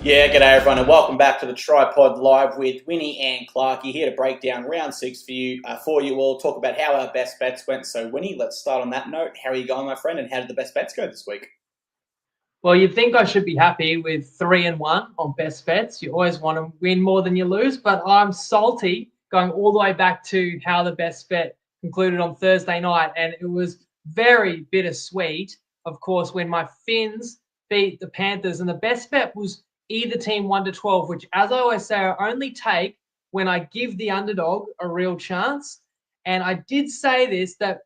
Yeah, g'day everyone, and welcome back to the TryPod Live with Winnie and Clarkey, here to break down round 6 for you all, talk about how our best bets went. So, Winnie, let's start on that note. How are you going, my friend, and how did the best bets go this week? Well, you'd think I should be happy with 3-1 on best bets. You always want to win more than you lose, but I'm salty going all the way back to how the best bet concluded on Thursday night, and it was very bittersweet, of course, when my Finns beat the Panthers, and the best bet was either team 1 to 12, which, as I always say, I only take when I give the underdog a real chance. And I did say this, that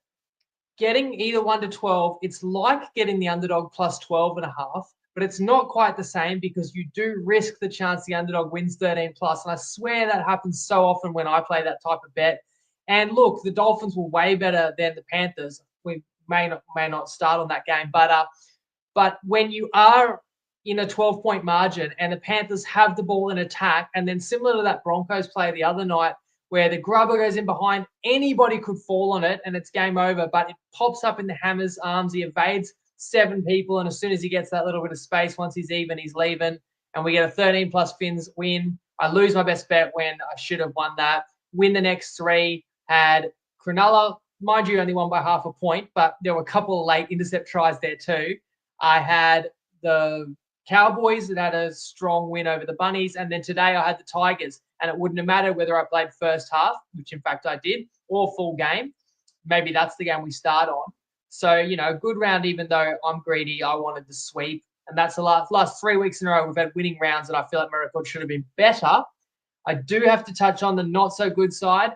getting either 1 to 12, it's like getting the underdog plus 12.5, but it's not quite the same because you do risk the chance the underdog wins 13 plus. And I swear that happens so often when I play that type of bet. And look, the Dolphins were way better than the Panthers. We may not start on that game, but when you are in a 12-point margin and the Panthers have the ball in attack, and then similar to that Broncos play the other night, where the grubber goes in behind, anybody could fall on it and it's game over, but it pops up in the Hammer's arms. He evades 7 people, and as soon as he gets that little bit of space, once he's even, he's leaving, and we get a 13-plus Finns win. I lose my best bet when I should have won that. Win the next 3, had Cronulla, mind you, only won by half a point, but there were a couple of late intercept tries there too. I had the Cowboys that had a strong win over the Bunnies, and then today I had the Tigers, and it wouldn't have mattered whether I played first half, which in fact I did, or full game. Maybe that's the game we start on. So, good round, even though I'm greedy, I wanted to sweep. And that's the last 3 weeks in a row we've had winning rounds, and I feel like my record should have been better. I do have to touch on the not so good side,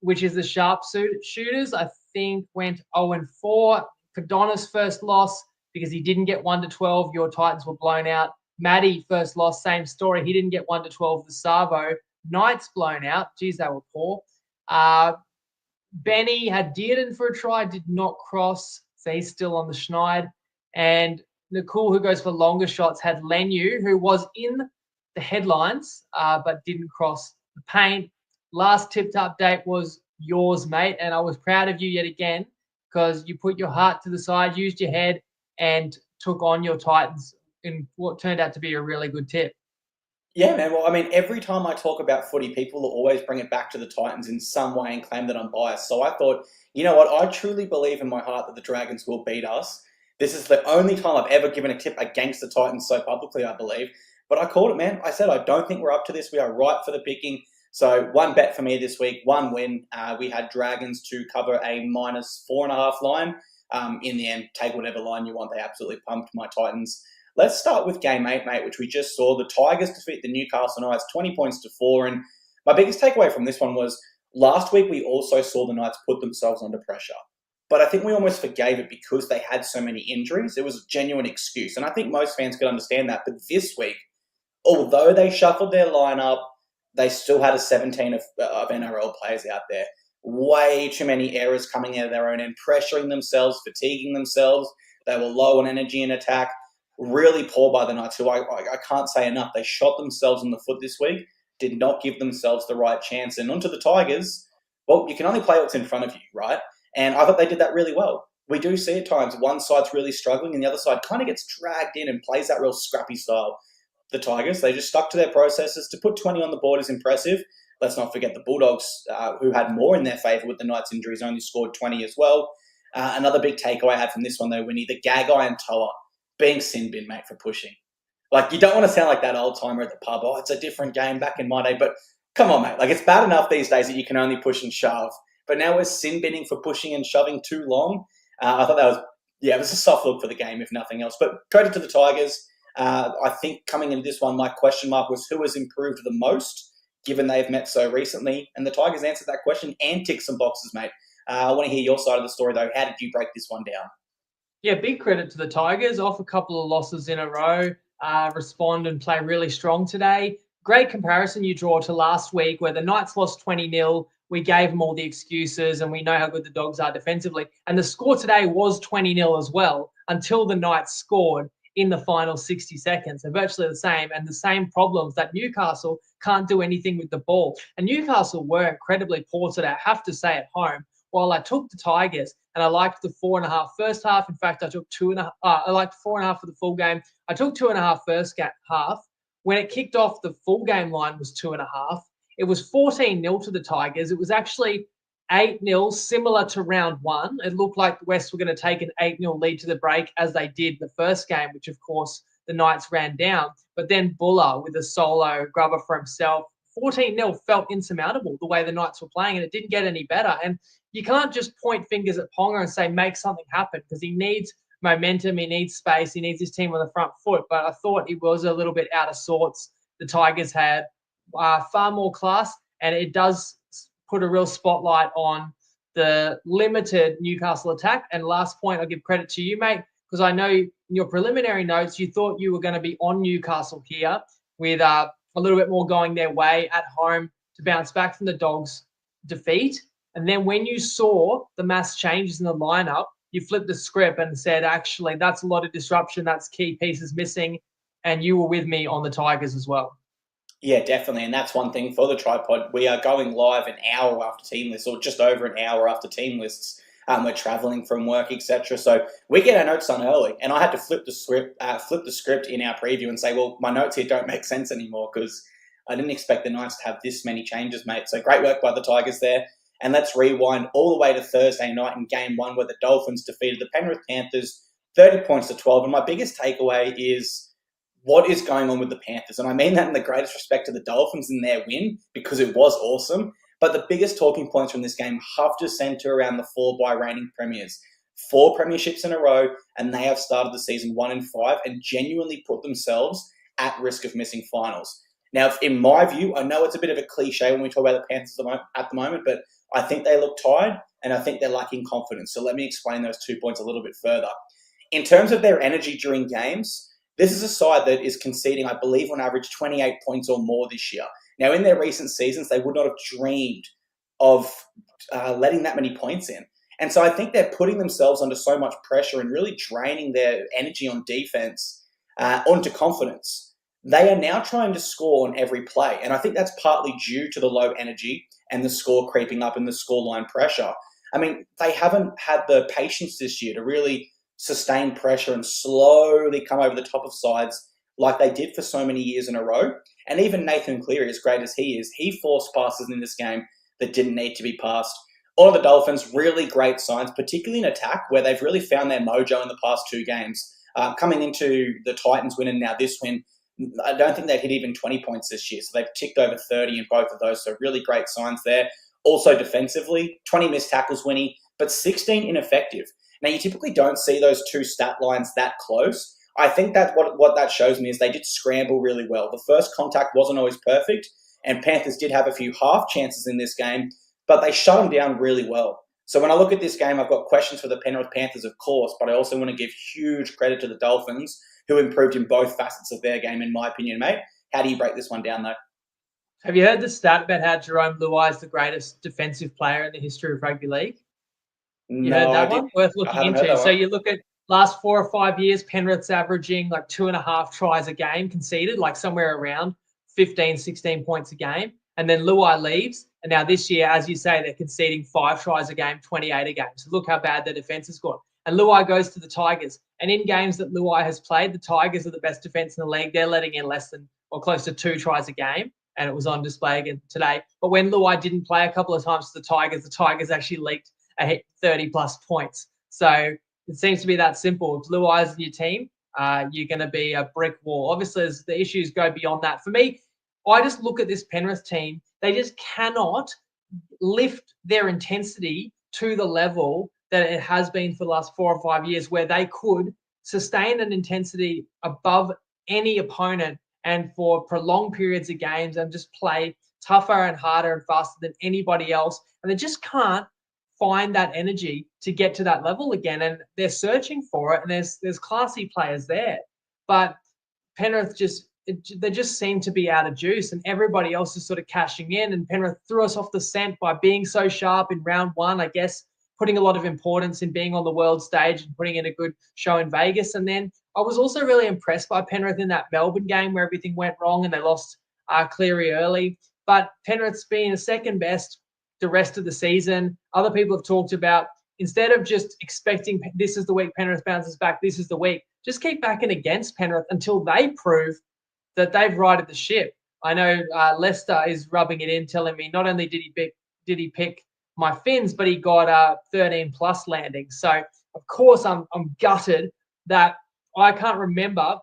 which is the sharpshooters. I think went 0-4. Cadonis first loss because he didn't get 1 to 12. Your Titans were blown out. Maddie first loss, same story. He didn't get 1 to 12. The Savo Knights blown out. Geez, they were poor. Benny had Dearden for a try, did not cross, so he's still on the schneid. And Nicole, who goes for longer shots, had Lenu, who was in the headlines, but didn't cross the paint. Last tipped update was yours, mate, and I was proud of you yet again because you put your heart to the side, used your head, and took on your Titans in what turned out to be a really good tip. Yeah, man. Well, I mean, every time I talk about footy, people will always bring it back to the Titans in some way and claim that I'm biased. So I thought, you know what? I truly believe in my heart that the Dragons will beat us. This is the only time I've ever given a tip against the Titans so publicly, I believe. But I called it, man. I said, I don't think we're up to this. We are right for the picking. So one bet for me this week, one win. We had Dragons to cover a -4.5 line. In the end, take whatever line you want. They absolutely pumped my Titans. Let's start with game 8, mate, which we just saw. The Tigers defeat the Newcastle Knights 20 points to 4. And my biggest takeaway from this one was last week we also saw the Knights put themselves under pressure. But I think we almost forgave it because they had so many injuries. It was a genuine excuse. And I think most fans could understand that. But this week, although they shuffled their lineup, they still had a 17 of NRL players out there. Way too many errors coming out of their own end, pressuring themselves, fatiguing themselves. They were low on energy in attack. Really poor by the Knights, who I can't say enough. They shot themselves in the foot this week, did not give themselves the right chance. And onto the Tigers, well, you can only play what's in front of you, right? And I thought they did that really well. We do see at times one side's really struggling and the other side kind of gets dragged in and plays that real scrappy style. The Tigers, they just stuck to their processes. To put 20 on the board is impressive. Let's not forget the Bulldogs, who had more in their favour with the Knights' injuries, only scored 20 as well. Another big takeaway I had from this one, though, Winnie, the Gagai and Toa being sin bin, mate, for pushing. Like, you don't want to sound like that old timer at the pub. Oh, it's a different game back in my day. But come on, mate. Like, it's bad enough these days that you can only push and shove. But now we're sin binning for pushing and shoving too long. I thought that was, it was a soft look for the game, if nothing else. But credit to the Tigers. I think coming into this one, my question mark was who has improved the most, given they've met so recently. And the Tigers answered that question and ticked some boxes, mate. I want to hear your side of the story, though. How did you break this one down? Yeah, big credit to the Tigers. Off a couple of losses in a row, respond and play really strong today. Great comparison you draw to last week where the Knights lost 20-0. We gave them all the excuses and we know how good the Dogs are defensively. And the score today was 20-0 as well until the Knights scored in the final 60 seconds. They're virtually the same, and the same problems that Newcastle can't do anything with the ball. And Newcastle were incredibly poor today, I have to say, at home. While I took the Tigers and I liked the 4.5 first half. In fact, I took 2.5. I liked 4.5 for the full game. I took 2.5 first half. when it kicked off, the full game line was 2.5. It was 14-0 to the Tigers. It was actually 8-0, similar to round one. It looked like the West were going to take an 8-0 lead to the break, as they did the first game, which, of course, the Knights ran down. But then Buller with a solo grubber for himself. 14-0 felt insurmountable the way the Knights were playing, and it didn't get any better. And you can't just point fingers at Ponga and say, make something happen, because he needs momentum, he needs space, he needs his team on the front foot. But I thought he was a little bit out of sorts. The Tigers had far more class, and it does put a real spotlight on the limited Newcastle attack. And last point, I'll give credit to you, mate, because I know in your preliminary notes, you thought you were going to be on Newcastle here with a little bit more going their way at home to bounce back from the Dogs' defeat. And then when you saw the mass changes in the lineup, you flipped the script and said, actually, that's a lot of disruption. That's key pieces missing. And you were with me on the Tigers as well. Yeah, definitely. And that's one thing for the TryPod. We are going live an hour after team lists, or just over an hour after team lists. We're traveling from work, etc. So we get our notes done early. And I had to flip the script in our preview and say, well, my notes here don't make sense anymore, because I didn't expect the Knights to have this many changes, mate. So great work by the Tigers there. And let's rewind all the way to Thursday night in game one, where the Dolphins defeated the Penrith Panthers 30 points to 12. And my biggest takeaway is what is going on with the Panthers. And I mean that in the greatest respect to the Dolphins and their win, because it was awesome. But the biggest talking points from this game have to centre around the 4 reigning premiers. 4 premierships in a row, and they have started the season 1-5 and genuinely put themselves at risk of missing finals. Now, in my view, I know it's a bit of a cliche when we talk about the Panthers at the moment, but I think they look tired, and I think they're lacking confidence. So let me explain those 2 points a little bit further. In terms of their energy during games, this is a side that is conceding, I believe, on average 28 points or more this year. Now, in their recent seasons, they would not have dreamed of letting that many points in. And so I think they're putting themselves under so much pressure and really draining their energy on defense onto confidence. They are now trying to score on every play. And I think that's partly due to the low energy and the score creeping up and the scoreline pressure. I mean, they haven't had the patience this year to really sustain pressure and slowly come over the top of sides like they did for so many years in a row. And even Nathan Cleary, as great as he is, he forced passes in this game that didn't need to be passed. All of the Dolphins, really great signs, particularly in attack, where they've really found their mojo in the past 2 games. Coming into the Titans win and now this win, I don't think they've hit even 20 points this year. So they've ticked over 30 in both of those. So really great signs there. Also defensively, 20 missed tackles, Winnie, but 16 ineffective. Now, you typically don't see those 2 stat lines that close. I think that what that shows me is they did scramble really well. The first contact wasn't always perfect, and Panthers did have a few half chances in this game, but they shut them down really well. So when I look at this game, I've got questions for the Penrith Panthers, of course, but I also want to give huge credit to the Dolphins, who improved in both facets of their game, in my opinion, mate. How do you break this one down, though? Have you heard the stat about how Jerome Luai is the greatest defensive player in the history of rugby league? You heard that one? Worth looking into. So you look at last 4 or 5 years, Penrith's averaging like 2.5 tries a game conceded, like somewhere around 15, 16 points a game. And then Luai leaves. And now this year, as you say, they're conceding 5 tries a game, 28 a game. So look how bad their defense has got. And Luai goes to the Tigers. And in games that Luai has played, the Tigers are the best defense in the league. They're letting in less than or close to 2 tries a game. And it was on display again today. But when Luai didn't play a couple of times to the Tigers actually leaked 30-plus points. So it seems to be that simple. If Luai's in your team, you're going to be a brick wall. Obviously, the issues go beyond that. For me, I just look at this Penrith team. They just cannot lift their intensity to the level that it has been for the last 4 or 5 years, where they could sustain an intensity above any opponent and for prolonged periods of games and just play tougher and harder and faster than anybody else. And they just can't find that energy to get to that level again. And they're searching for it, and there's classy players there. But Penrith they just seem to be out of juice, and everybody else is sort of cashing in. And Penrith threw us off the scent by being so sharp in round one, I guess, putting a lot of importance in being on the world stage and putting in a good show in Vegas. And then I was also really impressed by Penrith in that Melbourne game where everything went wrong and they lost Cleary early. But Penrith's been a second best the rest of the season. Other people have talked about, instead of just expecting this is the week Penrith bounces back, this is the week, just keep backing against Penrith until they prove that they've righted the ship. I know Lester is rubbing it in, telling me not only did he pick my Finns, but he got 13 plus landings. So of course I'm gutted that I can't remember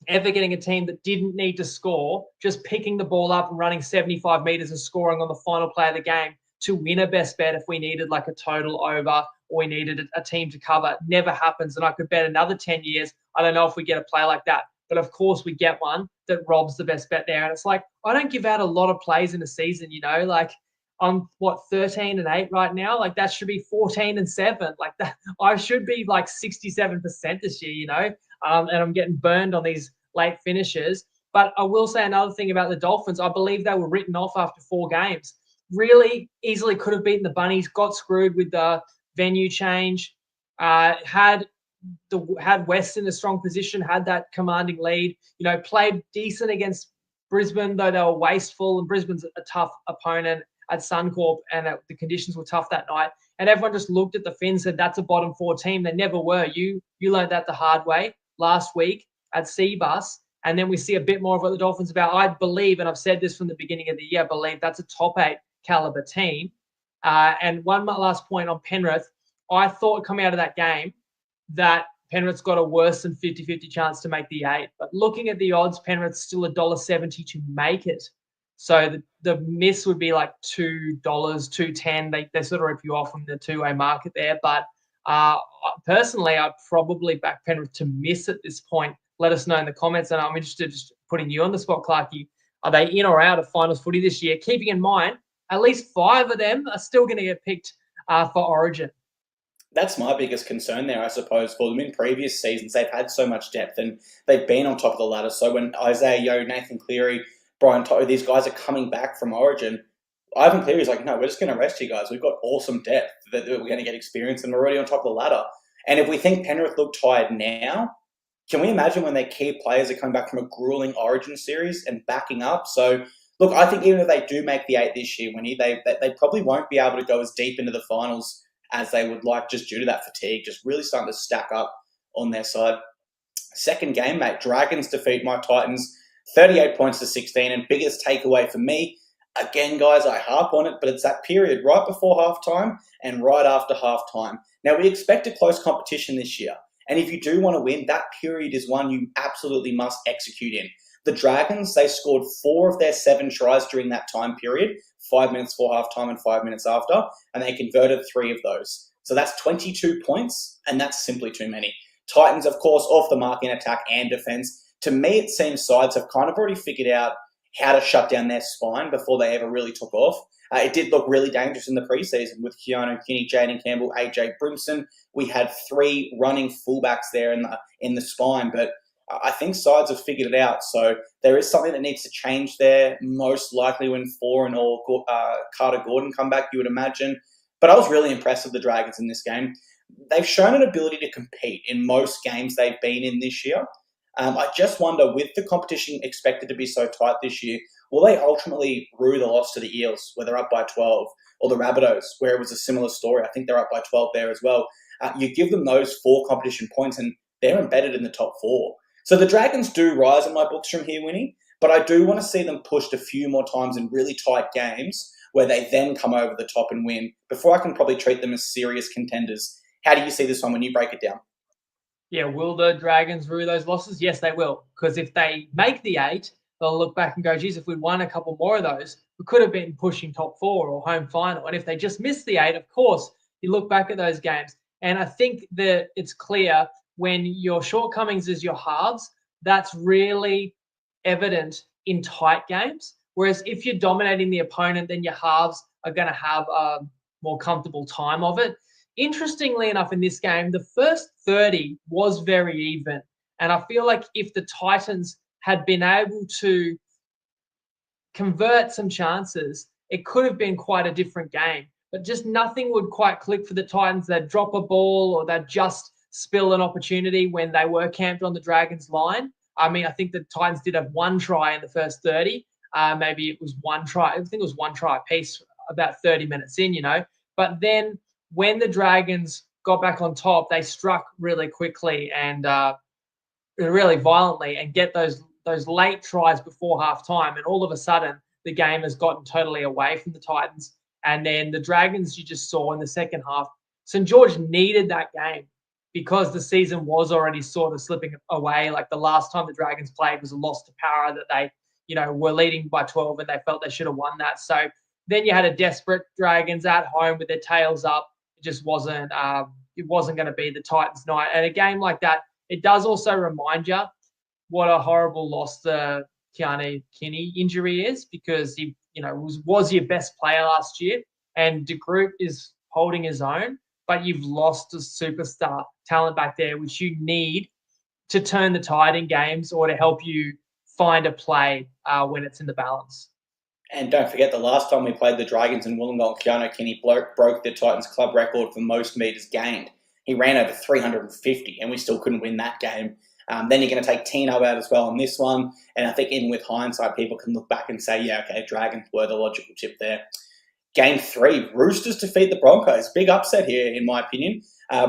ever getting a team that didn't need to score, just picking the ball up and running 75 meters and scoring on the final play of the game to win a best bet if we needed like a total over or we needed a team to cover. It never happens. And I could bet another 10 years. I don't know if we get a play like that, but of course we get one that robs the best bet there. And it's like, I don't give out a lot of plays in a season, like I'm 13 and 8 right now. Like that should be 14 and 7. Like that, I should be like 67% this year, and I'm getting burned on these late finishes. But I will say another thing about the Dolphins. I believe they were written off after 4 games. Really easily could have beaten the Bunnies, got screwed with the venue change, had West in a strong position, had that commanding lead, played decent against Brisbane, though they were wasteful, and Brisbane's a tough opponent at Suncorp, and the conditions were tough that night. And everyone just looked at the Finns and said, that's a bottom 4 team. They never were. You learned that the hard way last week at Seabus. And then we see a bit more of what the Dolphins about. I believe, and I've said this from the beginning of the year, I believe that's a top 8 caliber team. And one last point on Penrith. I thought coming out of that game that Penrith's got a worse than 50-50 chance to make the 8. But looking at the odds, Penrith's still $1.70 to make it. So the miss would be like $2, $2.10. They sort of rip you off from the two-way market there. But personally, I'd probably back Penrith to miss at this point. Let us know in the comments. And I'm interested just putting you on the spot, Clarkey. Are they in or out of finals footy this year? Keeping in mind, at least 5 of them are still going to get picked for Origin. That's my biggest concern there, I suppose, for them. In previous seasons, they've had so much depth and they've been on top of the ladder. So when Isaiah Yeo, Nathan Cleary, Brian Toto, these guys are coming back from Origin, Ivan Cleary's like, no, we're just going to rest you guys. We've got awesome depth that we're going to get experience and we're already on top of the ladder. And if we think Penrith look tired now, can we imagine when their key players are coming back from a grueling Origin series and backing up? So, look, I think even if they do make the 8 this year, Winnie, they probably won't be able to go as deep into the finals as they would like just due to that fatigue, just really starting to stack up on their side. Second game, mate, Dragons defeat my Titans 38 points to 16, and biggest takeaway for me, again, guys, I harp on it, but it's that period right before halftime and right after halftime. Now, we expect a close competition this year, and if you do want to win, that period is one you absolutely must execute in. The Dragons, they scored 4 of their 7 tries during that time period, 5 minutes before halftime and 5 minutes after, and they converted 3 of those. So that's 22 points, and that's simply too many. Titans, of course, off the mark in attack and defense. To me, it seems sides have kind of already figured out how to shut down their spine before they ever really took off. It did look really dangerous in the preseason with Keanu Kinney, Jaden Campbell, AJ Brimson. We had 3 running fullbacks there in the spine, but I think sides have figured it out. So there is something that needs to change there, most likely when Foran or Carter Gordon come back, you would imagine. But I was really impressed with the Dragons in this game. They've shown an ability to compete in most games they've been in this year. I just wonder, with the competition expected to be so tight this year, will they ultimately rue the loss to the Eels, where they're up by 12, or the Rabbitohs, where it was a similar story? I think they're up by 12 there as well. You give them those 4 competition points, and they're embedded in the top 4. So the Dragons do rise in my books from here, Winnie, but I do want to see them pushed a few more times in really tight games where they then come over the top and win before I can probably treat them as serious contenders. How do you see this one when you break it down? Yeah, will the Dragons rue those losses? Yes, they will. Because if they make the 8, they'll look back and go, geez, if we'd won a couple more of those, we could have been pushing top 4 or home final. And if they just missed the 8, of course, you look back at those games. And I think that it's clear when your shortcomings is your halves, that's really evident in tight games. Whereas if you're dominating the opponent, then your halves are going to have a more comfortable time of it. Interestingly enough, in this game, the first 30 was very even. And I feel like if the Titans had been able to convert some chances, it could have been quite a different game. But just nothing would quite click for the Titans. They'd drop a ball or they'd just spill an opportunity when they were camped on the Dragons line. I mean, I think the Titans did have 1 try in the first 30. Maybe it was 1 try. I think it was 1 try apiece about 30 minutes in, But then when the Dragons got back on top, they struck really quickly and really violently and get those those late tries before halftime, and all of a sudden the game has gotten totally away from the Titans. And then the Dragons, you just saw in the second half, St. George needed that game because the season was already sort of slipping away. Like the last time the Dragons played was a loss to Para that they, were leading by 12 and they felt they should have won that. So then you had a desperate Dragons at home with their tails up. It just wasn't going to be the Titans' night. And a game like that, it does also remind you what a horrible loss the Keanu Kinney injury is, because he, was your best player last year, and De Groot is holding his own, but you've lost a superstar talent back there, which you need to turn the tide in games or to help you find a play when it's in the balance. And don't forget, the last time we played the Dragons in Wollongong, Keanu Kinney broke the Titans club record for most metres gained. He ran over 350, and we still couldn't win that game. Then you're going to take Tino out as well on this one. And I think even with hindsight, people can look back and say, yeah, okay, Dragons were the logical tip there. Game 3, Roosters defeat the Broncos. Big upset here, in my opinion.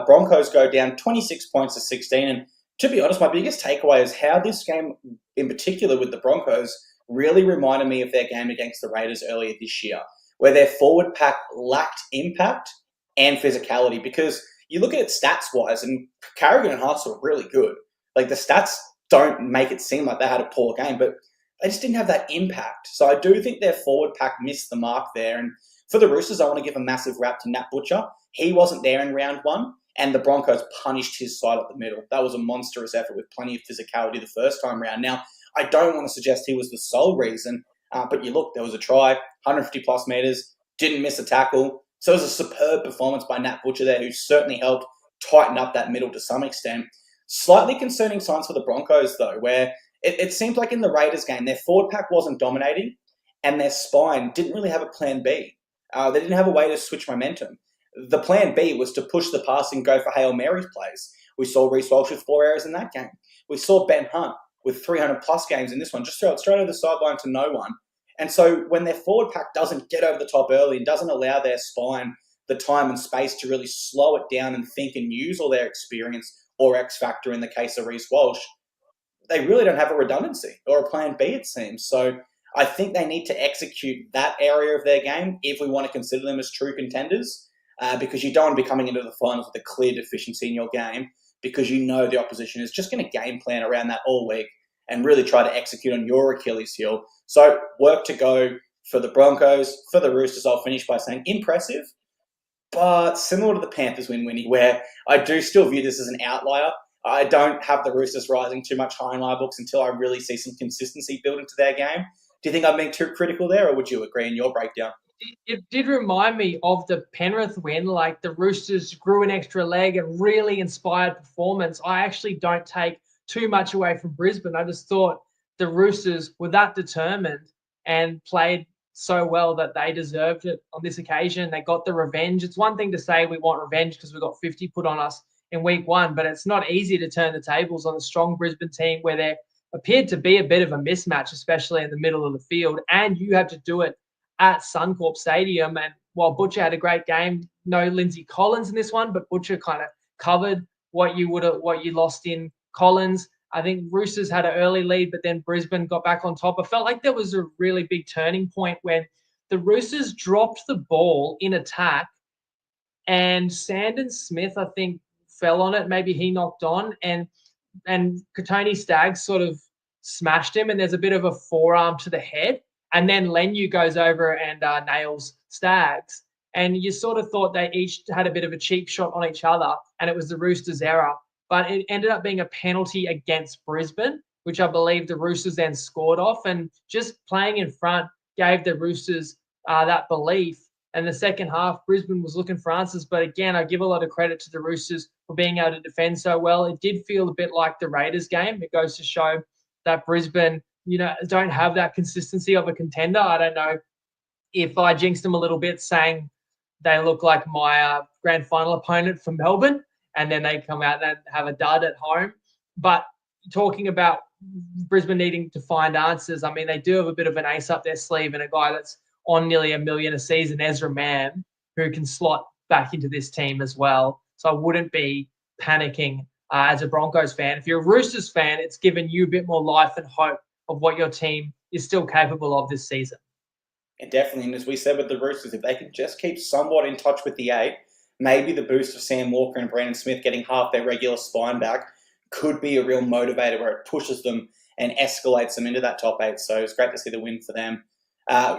Broncos go down 26 points to 16. And to be honest, my biggest takeaway is how this game, in particular with the Broncos, really reminded me of their game against the Raiders earlier this year, where their forward pack lacked impact and physicality. Because you look at it stats-wise, and Carrigan and Hart were really good. Like, the stats don't make it seem like they had a poor game, but they just didn't have that impact. So I do think their forward pack missed the mark there. And for the Roosters, I want to give a massive rap to Nat Butcher. He wasn't there in round 1, and the Broncos punished his side up the middle. That was a monstrous effort with plenty of physicality the first time round. Now, I don't want to suggest he was the sole reason, but you look, there was a try, 150-plus metres, didn't miss a tackle. So it was a superb performance by Nat Butcher there, who certainly helped tighten up that middle to some extent. Slightly concerning signs for the Broncos, though, where it seemed like in the Raiders game, their forward pack wasn't dominating and their spine didn't really have a plan B. They didn't have a way to switch momentum. The plan B was to push the pass and go for Hail Mary plays. We saw Reece Walsh with 4 errors in that game. We saw Ben Hunt with 300-plus games in this one, just throw it straight over the sideline to no one. And so when their forward pack doesn't get over the top early and doesn't allow their spine the time and space to really slow it down and think and use all their experience or X factor in the case of Reece Walsh, they really don't have a redundancy or a plan B, it seems. So I think they need to execute that area of their game if we want to consider them as true contenders, because you don't want to be coming into the finals with a clear deficiency in your game, because you know the opposition is just going to game plan around that all week and really try to execute on your Achilles heel. So work to go for the Broncos. For the Roosters, I'll finish by saying impressive, but similar to the Panthers win, Winnie, where I do still view this as an outlier. I don't have the Roosters rising too much high in my books until I really see some consistency built into their game. Do you think I'm being too critical there, or would you agree in your breakdown? It did remind me of the Penrith win, like the Roosters grew an extra leg and really inspired performance. I actually don't take too much away from Brisbane. I just thought the Roosters were that determined and played so well that they deserved it on this occasion. They got the revenge. It's one thing to say we want revenge because we got 50 put on us in week 1, but it's not easy to turn the tables on a strong Brisbane team where there appeared to be a bit of a mismatch, especially in the middle of the field, and you had to do it at Suncorp Stadium. And while Butcher had a great game, no Lindsay Collins in this one, but Butcher kind of covered what you lost in Collins. I think Roosters had an early lead, but then Brisbane got back on top. I felt like there was a really big turning point when the Roosters dropped the ball in attack, and Sandon Smith, I think, fell on it. Maybe he knocked on, and Tony Staggs sort of smashed him, and there's a bit of a forearm to the head. And then Lenu goes over and nails Staggs. And you sort of thought they each had a bit of a cheap shot on each other, and it was the Roosters' error. But it ended up being a penalty against Brisbane, which I believe the Roosters then scored off. And just playing in front gave the Roosters that belief. And the second half, Brisbane was looking for answers. But again, I give a lot of credit to the Roosters for being able to defend so well. It did feel a bit like the Raiders game. It goes to show that Brisbane, don't have that consistency of a contender. I don't know if I jinxed them a little bit saying they look like my grand final opponent for Melbourne, and then they come out and have a dud at home. But talking about Brisbane needing to find answers, I mean, they do have a bit of an ace up their sleeve and a guy that's on nearly $1 million a season, Ezra Mann, who can slot back into this team as well. So I wouldn't be panicking as a Broncos fan. If you're a Roosters fan, it's given you a bit more life and hope of what your team is still capable of this season. And definitely, and as we said with the Roosters, if they can just keep somewhat in touch with the 8, maybe the boost of Sam Walker and Brandon Smith getting half their regular spine back could be a real motivator where it pushes them and escalates them into that top 8. So it's great to see the win for them.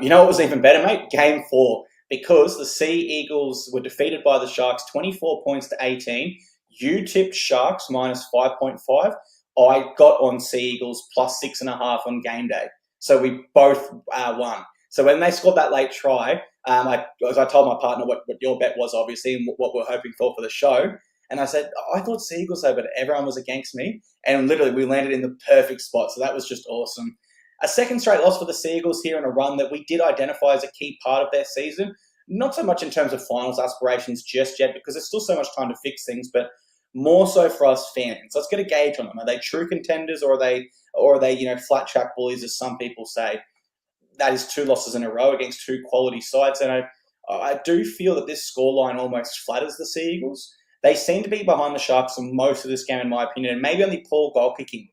You know what was even better, mate? Game 4. Because the Sea Eagles were defeated by the Sharks 24 points to 18. You tipped Sharks minus 5.5. I got on Sea Eagles plus 6.5 on game day. So we both won. So when they scored that late try, I told my partner what your bet was, obviously, and what we're hoping for the show. And I said, I thought Sea Eagles though, but everyone was against me. And literally, we landed in the perfect spot. So that was just awesome. A second straight loss for the Sea Eagles here in a run that we did identify as a key part of their season. Not so much in terms of finals aspirations just yet, because there's still so much time to fix things, but more so for us fans. Let's get a gauge on them. Are they true contenders, or are they flat track bullies, as some people say? That is 2 losses in a row against 2 quality sides. And I do feel that this scoreline almost flatters the Sea Eagles. They seem to be behind the Sharks for most of this game, in my opinion, and maybe only poor goal kicking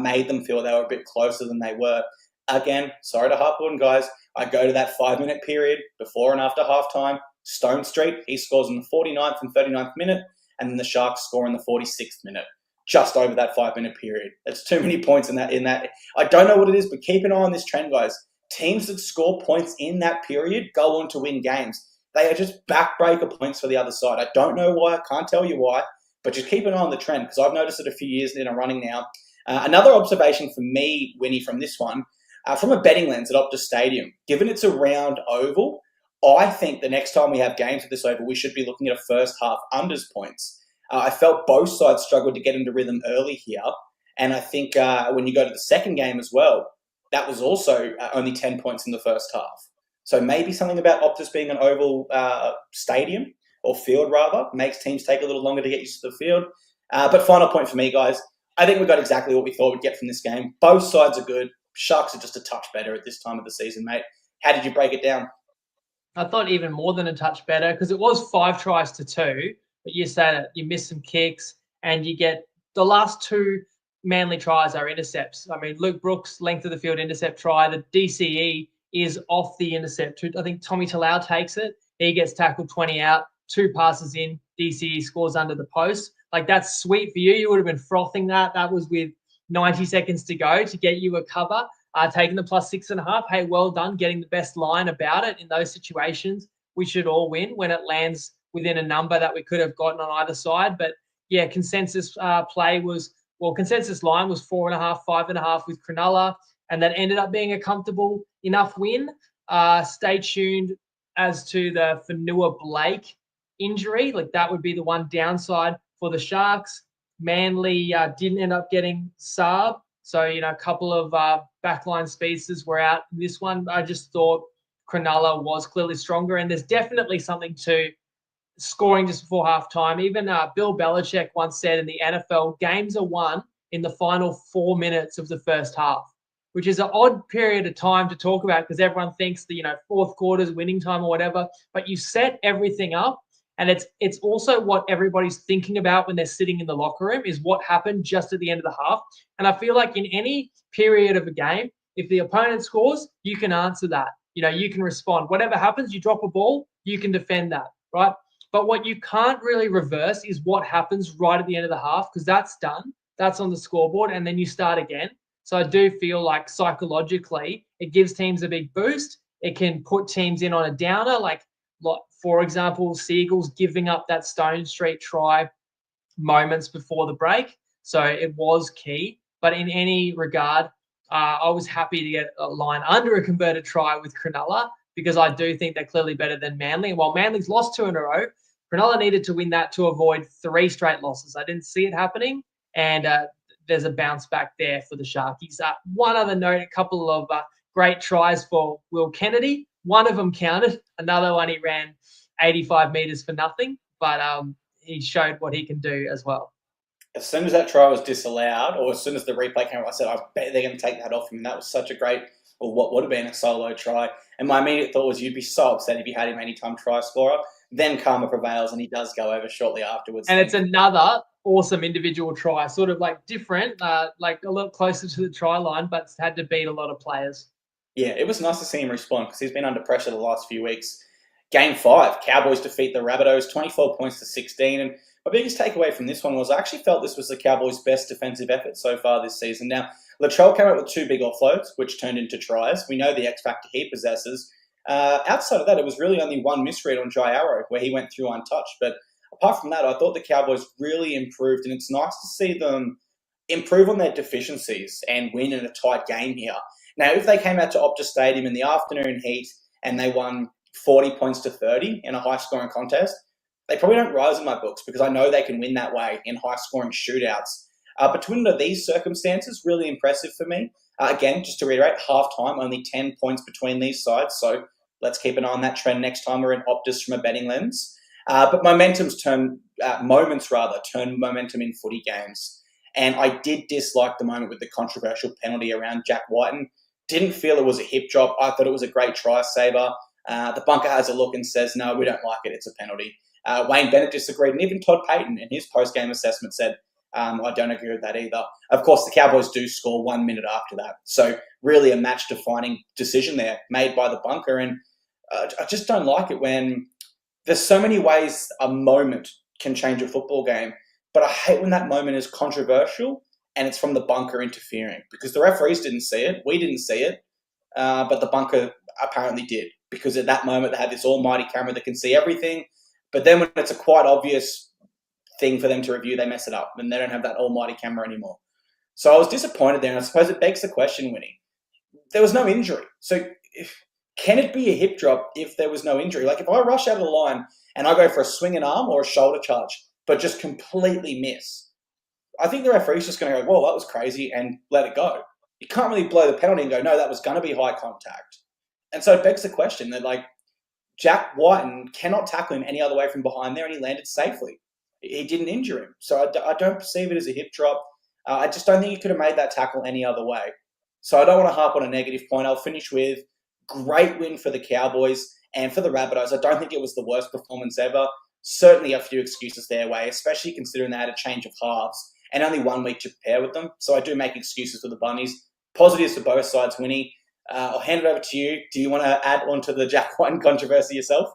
made them feel they were a bit closer than they were. Again, sorry to harp on, guys. I go to that 5-minute period before and after halftime. Stone Street, he scores in the 49th and 39th minute, and then the Sharks score in the 46th minute, just over that 5-minute period. That's too many points in that. I don't know what it is, but keep an eye on this trend, guys. Teams that score points in that period go on to win games. They are just backbreaker points for the other side. I don't know why. I can't tell you why, but just keep an eye on the trend, because I've noticed it a few years in a running now. Another observation for me, Winnie, from this one, from a betting lens at Optus Stadium, given it's a round oval, I think the next time we have games with this oval, we should be looking at a first half unders points. I felt both sides struggled to get into rhythm early here. And I think when you go to the second game as well, that was also only 10 points in the first half. So maybe something about Optus being an oval stadium, or field rather, makes teams take a little longer to get used to the field. But final point for me, guys, I think we got exactly what we thought we'd get from this game. Both sides are good. Sharks are just a touch better at this time of the season, mate. How did you break it down? I thought even more than a touch better, because it was 5 tries to 2, but you said it, you missed some kicks, and you get the last 2 Manly tries are intercepts. I mean, Luke Brooks' length of the field intercept try, the DCE is off the intercept. I think Tommy Talau takes it. He gets tackled 20 out, 2 passes in, DCE scores under the post. Like, that's sweet for you. You would have been frothing that. That was with 90 seconds to go to get you a cover. Taking the plus 6.5. Hey, well done, getting the best line about it in those situations. We should all win when it lands within a number that we could have gotten on either side. But yeah, consensus line was 4.5, 5.5 with Cronulla, and that ended up being a comfortable enough win. Stay tuned as to the Fanua Blake injury. Like, that would be the one downside for the Sharks. Manly didn't end up getting Saab. So, a couple of backline speedsters were out in this one. I just thought Cronulla was clearly stronger, and there's definitely something to scoring just before halftime. Even Bill Belichick once said in the NFL, games are won in the final 4 minutes of the first half, which is an odd period of time to talk about, because everyone thinks the fourth quarter's winning time or whatever, but you set everything up. And it's also what everybody's thinking about when they're sitting in the locker room, is what happened just at the end of the half. And I feel like in any period of a game, if the opponent scores, you can answer that. You can respond. Whatever happens, you drop a ball, you can defend that, right? But what you can't really reverse is what happens right at the end of the half, because that's done. That's on the scoreboard, and then you start again. So I do feel like psychologically it gives teams a big boost. It can put teams in on a downer, like for example, Sea Eagles giving up that Stone Street try moments before the break. So it was key. But in any regard, I was happy to get a line under a converted try with Cronulla, because I do think they're clearly better than Manly. And while Manly's lost 2 in a row, Cronulla needed to win that to avoid 3 straight losses. I didn't see it happening, and there's a bounce back there for the Sharkies. One other note, a couple of great tries for Will Kennedy. One of them counted. Another one, he ran 85 metres for nothing, but he showed what he can do as well. As soon as that try was disallowed, or as soon as the replay came up, I said, I bet they're going to take that off him. And that was such a great, or what would have been a solo try. And my immediate thought was, you'd be so upset if you had him anytime try scorer. Then karma prevails, and he does go over shortly afterwards. And it's another awesome individual try, sort of like different, like a lot closer to the try line, but had to beat a lot of players. Yeah, it was nice to see him respond because he's been under pressure the last few weeks. Game 5, Cowboys defeat the Rabbitohs 24 points to 16. And my biggest takeaway from this one was I actually felt this was the Cowboys' best defensive effort so far this season. Now, Latrell came out with 2 big offloads, which turned into tries. We know the X factor he possesses. Outside of that, it was really only one misread on Jai Arrow where he went through untouched. But apart from that, I thought the Cowboys really improved, and it's nice to see them improve on their deficiencies and win in a tight game here. Now, if they came out to Optus Stadium in the afternoon heat and they won 40 points to 30 in a high-scoring contest, they probably don't rise in my books because I know they can win that way in high-scoring shootouts. But under these circumstances, really impressive for me. Again, just to reiterate, half-time, only 10 points between these sides, so let's keep an eye on that trend next time we're in Optus from a betting lens. But moments turn momentum in footy games. And I did dislike the moment with the controversial penalty around Jack Whiten. Didn't feel it was a hip drop. I thought it was a great try saver. The bunker has a look and says, no, we don't like it. It's a penalty. Wayne Bennett disagreed. And even Todd Payton in his post-game assessment said, I don't agree with that either. Of course, the Cowboys do score 1 minute after that. So really a match-defining decision there made by the bunker. And I just don't like it when there's so many ways a moment can change a football game. But I hate when that moment is controversial and it's from the bunker interfering because the referees didn't see it. We didn't see it. But the bunker apparently did because at that moment they had this almighty camera that can see everything. But then when it's a quite obvious thing for them to review, they mess it up and they don't have that almighty camera anymore. So I was disappointed there, and I suppose it begs the question, Winnie. There was no injury. So can it be a hip drop if there was no injury? Like if I rush out of the line and I go for a swinging arm or a shoulder charge, but just completely miss, I think the referee's just going to go, whoa, that was crazy, and let it go. You can't really blow the penalty and go, no, that was going to be high contact. And so it begs the question that, like, Jack Whiten cannot tackle him any other way from behind there, and he landed safely. He didn't injure him. So I don't perceive it as a hip drop. I just don't think he could have made that tackle any other way. So I don't want to harp on a negative point. I'll finish with great win for the Cowboys and for the Rabbitohs. I don't think it was the worst performance ever. Certainly a few excuses their way, especially considering they had a change of halves and only 1 week to prepare with them. So I do make excuses for the Bunnies. Positives for both sides, Winnie. I'll hand it over to you. Do you want to add on to the Jack Whiten controversy yourself?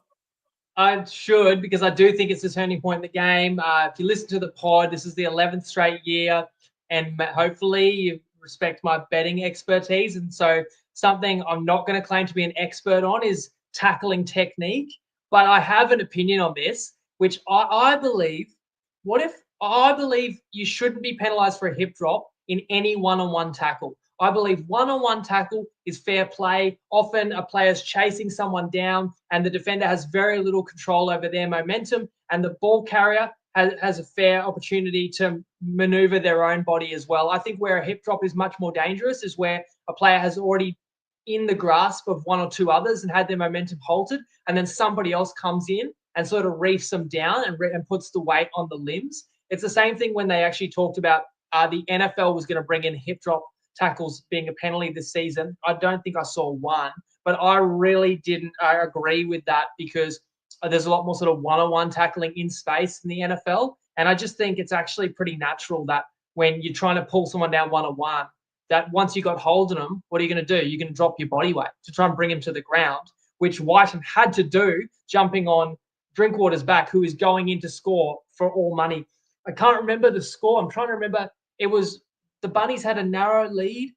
I should, because I do think it's a turning point in the game. If you listen to the pod, this is the 11th straight year, and hopefully you respect my betting expertise. And so something I'm not going to claim to be an expert on is tackling technique. But I have an opinion on this, which I believe, I believe you shouldn't be penalised for a hip drop in any one-on-one tackle. I believe one-on-one tackle is fair play. Often a player's chasing someone down and the defender has very little control over their momentum, and the ball carrier has a fair opportunity to maneuver their own body as well. I think where a hip drop is much more dangerous is where a player has already in the grasp of one or two others and had their momentum halted, and then somebody else comes in and sort of reefs them down and puts the weight on the limbs. It's the same thing when they actually talked about the NFL was going to bring in hip drop tackles being a penalty this season. I don't think I saw one, but I really didn't agree with that because there's a lot more sort of one-on-one tackling in space in the NFL. And I just think it's actually pretty natural that when you're trying to pull someone down one-on-one, that once you got hold of them, what are you going to do? You're going to drop your body weight to try and bring him to the ground, which Whiten had to do, jumping on Drinkwater's back, who is going in to score for all money. I can't remember the score. I'm trying to remember. It was the Bunnies had a narrow lead.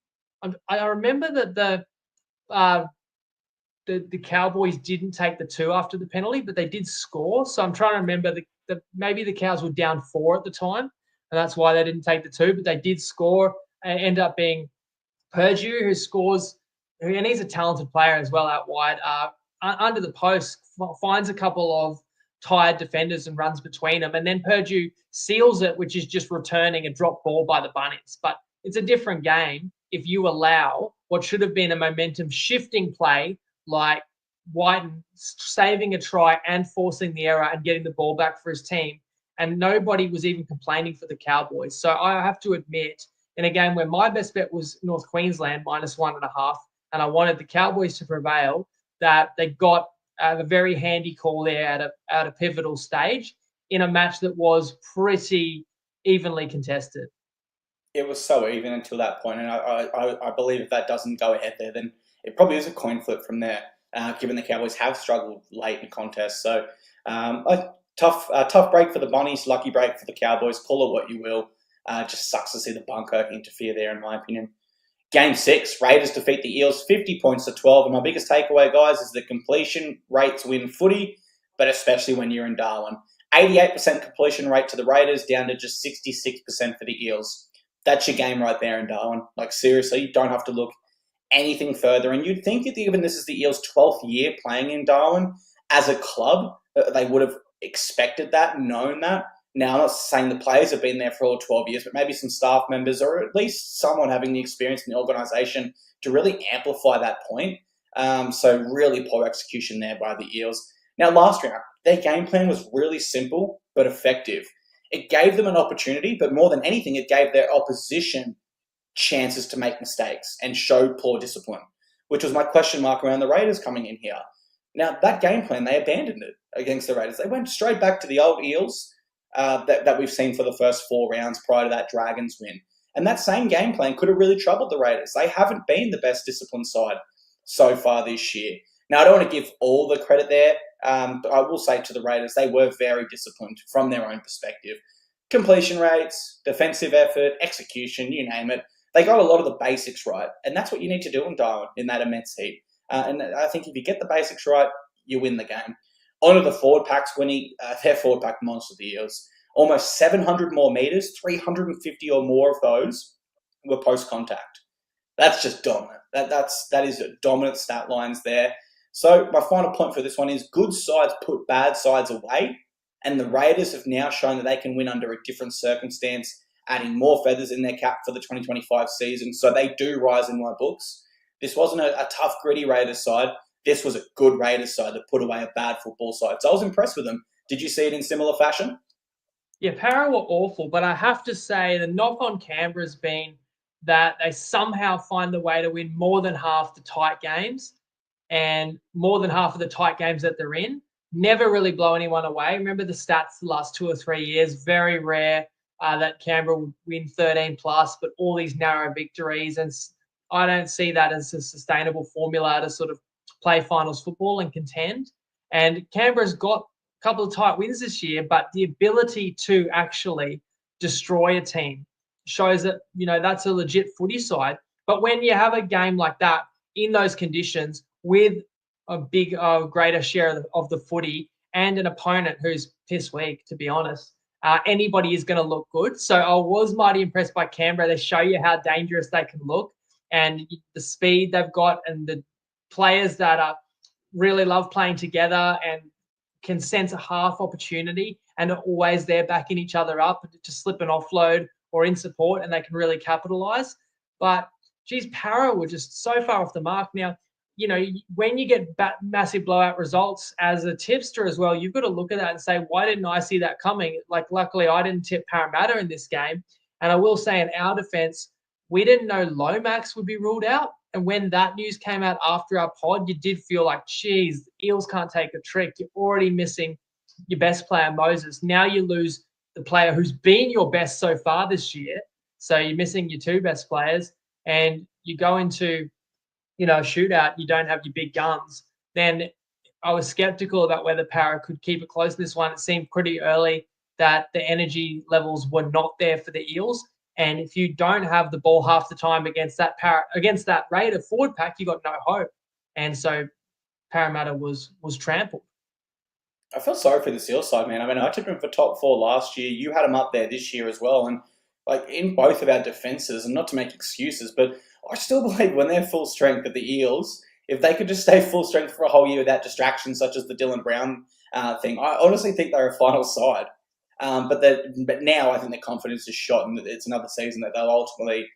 I remember that the Cowboys didn't take the 2 after the penalty, but they did score. So I'm trying to remember maybe the Cows were down 4 at the time, and that's why they didn't take the 2, but they did score and end up being Purdue, who scores, and he's a talented player as well out wide, under the post, finds a couple of tired defenders and runs between them. And then Purdue seals it, which is just returning a drop ball by the Bunnies. But it's a different game if you allow what should have been a momentum shifting play like Whiten saving a try and forcing the error and getting the ball back for his team. And nobody was even complaining for the Cowboys. So I have to admit, in a game where my best bet was North Queensland -1.5, and I wanted the Cowboys to prevail, that they got a very handy call there at a pivotal stage in a match that was pretty evenly contested. It was so even until that point, and I believe if that doesn't go ahead there, then it probably is a coin flip from there, given the Cowboys have struggled late in contests. So a tough break for the Bunnies, lucky break for the Cowboys, call it what you will. Just sucks to see the bunker interfere there, in my opinion. Game 6, Raiders defeat the Eels 50 points to 12. And my biggest takeaway, guys, is that completion rates win footy, but especially when you're in Darwin. 88% completion rate to the Raiders, down to just 66% for the Eels. That's your game right there in Darwin. Like, seriously, you don't have to look anything further. And you'd think that given this is the Eels' 12th year playing in Darwin as a club, they would have expected that, known that. Now, I'm not saying the players have been there for all 12 years, but maybe some staff members or at least someone having the experience in the organisation to really amplify that point. So really poor execution there by the Eels. Now, last round, their game plan was really simple but effective. It gave them an opportunity, but more than anything, it gave their opposition chances to make mistakes and show poor discipline, which was my question mark around the Raiders coming in here. Now, that game plan, they abandoned it against the Raiders. They went straight back to the old Eels that we've seen for the first 4 rounds prior to that Dragons win. And that same game plan could have really troubled the Raiders. They haven't been the best disciplined side so far this year. Now, I don't want to give all the credit there, but I will say to the Raiders, they were very disciplined from their own perspective. Completion rates, defensive effort, execution, you name it. They got a lot of the basics right, and that's what you need to do in Darwin in that immense heat. And I think if you get the basics right, you win the game. Onto the forward packs, Winnie, their forward pack monster, the Eels. Almost 700 more meters, 350 or more of those were post-contact. That's just dominant. That is a dominant stat lines there. So my final point for this one is good sides put bad sides away, and the Raiders have now shown that they can win under a different circumstance, adding more feathers in their cap for the 2025 season. So they do rise in my books. This wasn't a tough, gritty Raiders side. This was a good Raiders side that put away a bad football side. So I was impressed with them. Did you see it in similar fashion? Yeah, Para were awful, but I have to say the knock on Canberra has been that they somehow find the way to win more than half the tight games and more than half of the tight games that they're in. Never really blow anyone away. Remember the stats the last 2 or 3 years, very rare that Canberra would win 13 plus, but all these narrow victories. And I don't see that as a sustainable formula to sort of play finals football and contend. And Canberra's got a couple of tight wins this year, but the ability to actually destroy a team shows that, that's a legit footy side. But when you have a game like that in those conditions with a big, greater share of the footy and an opponent who's piss weak, to be honest, anybody is going to look good. So I was mighty impressed by Canberra. They show you how dangerous they can look and the speed they've got and the players that really love playing together and can sense a half opportunity and are always there backing each other up to slip an offload or in support, and they can really capitalize. But, geez, Para were just so far off the mark. Now, when you get massive blowout results as a tipster as well, you've got to look at that and say, why didn't I see that coming? Like, luckily, I didn't tip Parramatta in this game. And I will say in our defense, we didn't know Lomax would be ruled out. And when that news came out after our pod, you did feel like, geez, Eels can't take a trick. You're already missing your best player, Moses. Now you lose the player who's been your best so far this year. So you're missing your 2 best players. And you go into a shootout, you don't have your big guns, then I was skeptical about whether Para could keep it close in this one. It seemed pretty early that the energy levels were not there for the Eels. And if you don't have the ball half the time against that Raider forward pack, you got no hope. And so Parramatta was trampled. I feel sorry for the Seal side, man. I mean, I took him for top 4 last year. You had him up there this year as well. And like in both of our defenses, and not to make excuses, but I still believe when they're full strength that the Eels, if they could just stay full strength for a whole year without distractions such as the Dylan Brown thing, I honestly think they're a final side. But now I think their confidence is shot, and it's another season that they'll ultimately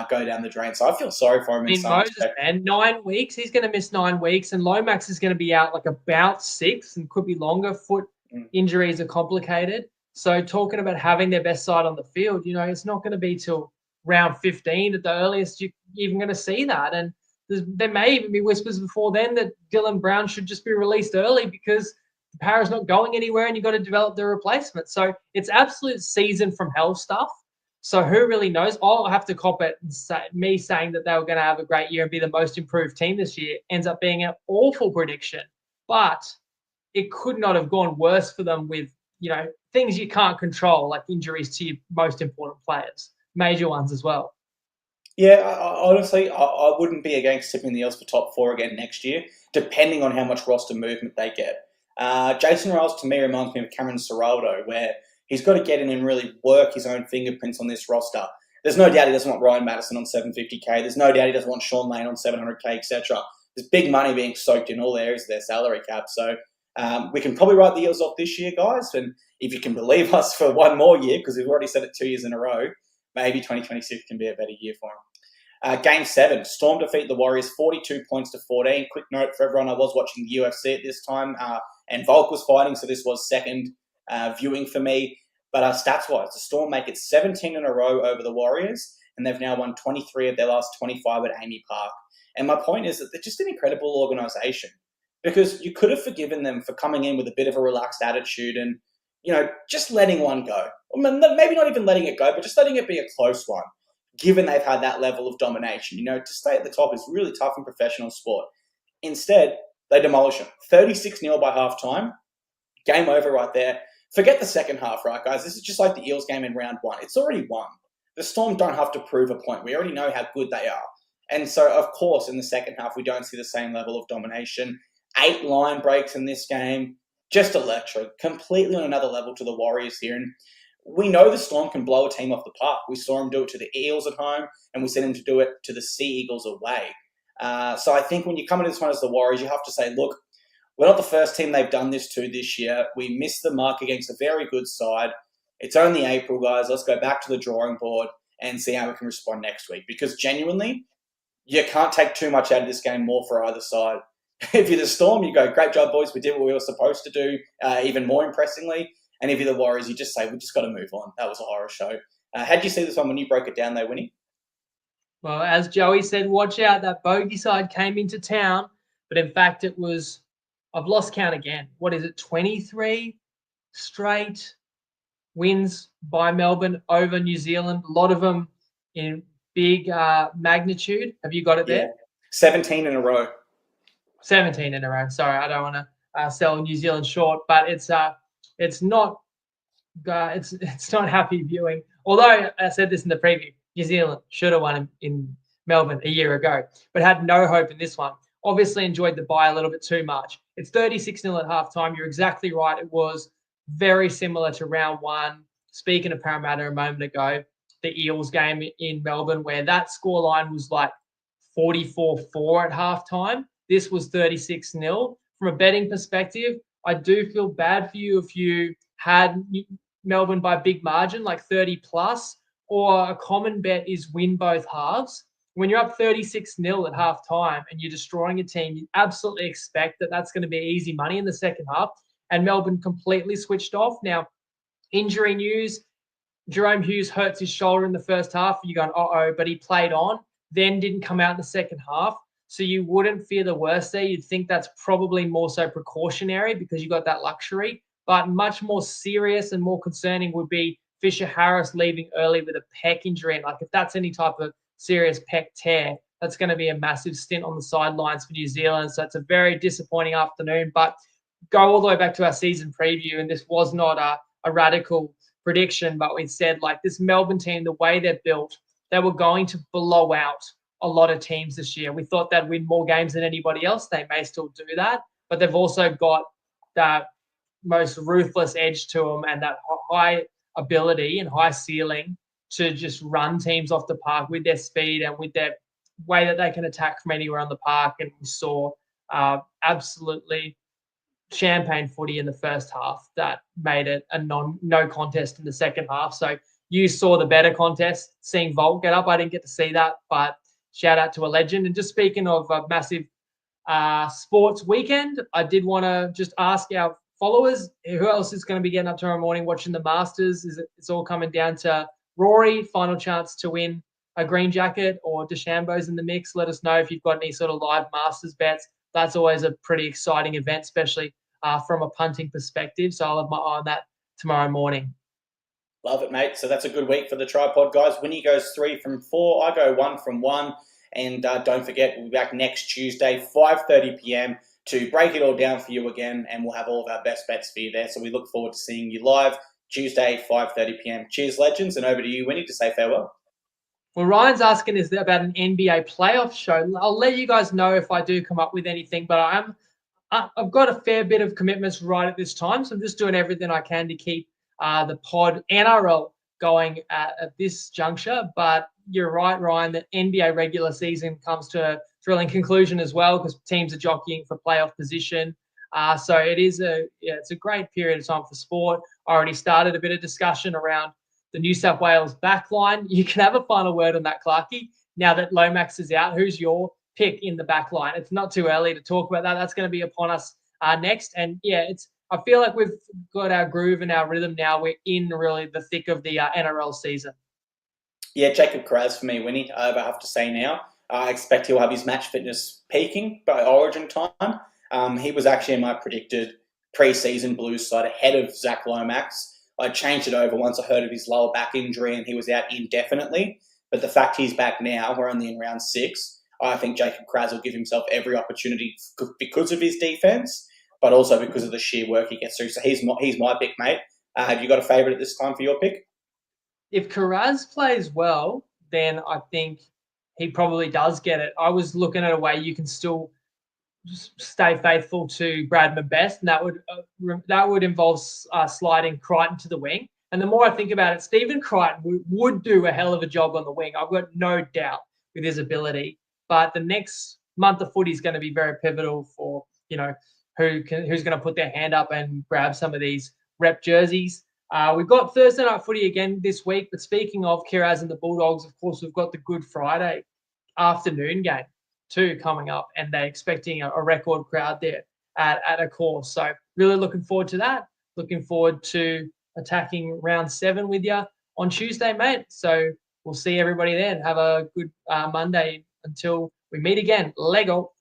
go down the drain. So I feel sorry for him. In some Moses, man, 9 weeks. He's going to miss 9 weeks, and Lomax is going to be out like about 6 and could be longer. Foot injuries are complicated. So talking about having their best side on the field, it's not going to be till round 15 at the earliest you're even going to see that. And there may even be whispers before then that Dylan Brown should just be released early because Para's not going anywhere and you've got to develop the replacement. So it's absolute season from hell stuff. So who really knows? I'll have to cop it. Me saying that they were going to have a great year and be the most improved team this year ends up being an awful prediction. But it could not have gone worse for them with, things you can't control, like injuries to your most important players, major ones as well. Yeah, honestly, I wouldn't be against tipping the Eels for top 4 again next year, depending on how much roster movement they get. Jason Riles, to me, reminds me of Cameron Ciraldo, where he's got to get in and really work his own fingerprints on this roster. There's no doubt he doesn't want Ryan Madison on 750k. There's no doubt he doesn't want Sean Lane on 700k, etc. There's big money being soaked in all areas of their salary cap. So we can probably write the Eels off this year, guys. And if you can believe us for one more year, because we've already said it 2 years in a row, maybe 2026 can be a better year for them. Game 7, Storm defeat the Warriors 42 points to 14. Quick note for everyone, I was watching the UFC at this time, and Volk was fighting, so this was second viewing for me. But stats-wise, the Storm make it 17 in a row over the Warriors, and they've now won 23 of their last 25 at Amy Park. And my point is that they're just an incredible organisation, because you could have forgiven them for coming in with a bit of a relaxed attitude and, just letting one go. Maybe not even letting it go, but just letting it be a close one, given they've had that level of domination. To stay at the top is really tough in professional sport. Instead, they demolish them. 36-0 by halftime. Game over right there. Forget the second half, right, guys? This is just like the Eels game in round 1. It's already won. The Storm don't have to prove a point. We already know how good they are. And so, of course, in the second half, we don't see the same level of domination. 8 line breaks in this game. Just electric. Completely on another level to the Warriors here. And we know the Storm can blow a team off the park. We saw them do it to the Eels at home, and we seen them to do it to the Sea Eagles away. So I think when you come into this one as the Warriors, you have to say, look, we're not the first team they've done this to this year. We missed the mark against a very good side. It's only April, guys. Let's go back to the drawing board and see how we can respond next week. Because genuinely, you can't take too much out of this game more for either side. If you're the Storm, you go, great job, boys. We did what we were supposed to do, even more impressingly. And if you're the Warriors, you just say, we just got to move on. That was a horror show. How did you see this one when you broke it down though, Winnie? Well, as Joey said, watch out. That bogey side came into town. But in fact, it was, I've lost count again. What is it, 23 straight wins by Melbourne over New Zealand? A lot of them in big magnitude. Have you got it there? Yeah. 17 in a row. 17 in a row. Sorry, I don't want to sell New Zealand short, but it's not happy viewing. Although I said this in the preview, New Zealand should have won in Melbourne a year ago, but had no hope in this one. Obviously enjoyed the bye a little bit too much. It's 36-0 at halftime. You're exactly right. It was very similar to round 1. Speaking of Parramatta a moment ago, the Eels game in Melbourne, where that scoreline was like 44-4 at halftime. This was 36-0. From a betting perspective, I do feel bad for you if you had Melbourne by big margin, like 30 plus, or a common bet is win both halves. When you're up 36-0 at halftime and you're destroying a team, you absolutely expect that that's going to be easy money in the second half. And Melbourne completely switched off. Now, injury news, Jerome Hughes hurts his shoulder in the first half. You're going, uh-oh, but he played on, then didn't come out in the second half. So you wouldn't fear the worst there. You'd think that's probably more so precautionary because you got that luxury. But much more serious and more concerning would be Fisher Harris leaving early with a pec injury. And like if that's any type of serious pec tear, that's going to be a massive stint on the sidelines for New Zealand. So it's a very disappointing afternoon. But go all the way back to our season preview, and this was not a radical prediction, but we said like this Melbourne team, the way they're built, they were going to blow out a lot of teams this year. We thought they'd win more games than anybody else. They may still do that, but they've also got that most ruthless edge to them and that high ability and high ceiling to just run teams off the park with their speed and with their way that they can attack from anywhere on the park. And we saw absolutely champagne footy in the first half that made it a no contest in the second half. So you saw the better contest, seeing Volt get up. I didn't get to see that, but shout out to a legend. And just speaking of a massive sports weekend, I did want to just ask our followers, who else is going to be getting up tomorrow morning watching the Masters? It's all coming down to Rory, final chance to win a green jacket, or DeChambeau's in the mix. Let us know if you've got any sort of live Masters bets. That's always a pretty exciting event, especially from a punting perspective. So I'll have my eye on that tomorrow morning. Love it, mate. So that's a good week for the TryPod guys. Winnie goes 3 from 4. I go 1 from 1. And don't forget, we'll be back next Tuesday, 5:30 p.m. to break it all down for you again. And we'll have all of our best bets for you there. So we look forward to seeing you live Tuesday, 5:30 p.m. Cheers, legends. And over to you, Winnie, to say farewell. Well, Ryan's asking is about an NBA playoff show. I'll let you guys know if I do come up with anything, but I've got a fair bit of commitments right at this time, so I'm just doing everything I can to keep the pod NRL going at this juncture. But you're right, Ryan, that NBA regular season comes to a thrilling conclusion as well because teams are jockeying for playoff position. So it's a great period of time for sport. I already started a bit of discussion around the New South Wales backline. You can have a final word on that, Clarkey. Now that Lomax is out, who's your pick in the backline? It's not too early to talk about that. That's going to be upon us next. And yeah, I feel like we've got our groove and our rhythm now. We're in really the thick of the NRL season. Yeah, Jacob Kraz for me, Winnie. I have to say now. I expect he'll have his match fitness peaking by Origin time. He was actually in my predicted pre-season Blues side ahead of Zach Lomax. I changed it over once I heard of his lower back injury and he was out indefinitely. But the fact he's back now, we're only in round 6, I think Jacob Kraz will give himself every opportunity because of his defence, but also because of the sheer work he gets through. So he's my pick, mate. Have you got a favourite at this time for your pick? If Karaz plays well, then I think he probably does get it. I was looking at a way you can still stay faithful to Bradman Best, and that would involve sliding Crichton to the wing. And the more I think about it, Stephen Crichton would do a hell of a job on the wing. I've got no doubt with his ability. But the next month of footy is going to be very pivotal for who's going to put their hand up and grab some of these rep jerseys. We've got Thursday night footy again this week. But speaking of Kiraz and the Bulldogs, of course, we've got the Good Friday afternoon game too coming up, and they're expecting a record crowd there at a course. So really looking forward to that. Looking forward to attacking round 7 with you on Tuesday, mate. So we'll see everybody then. Have a good Monday until we meet again. Lego.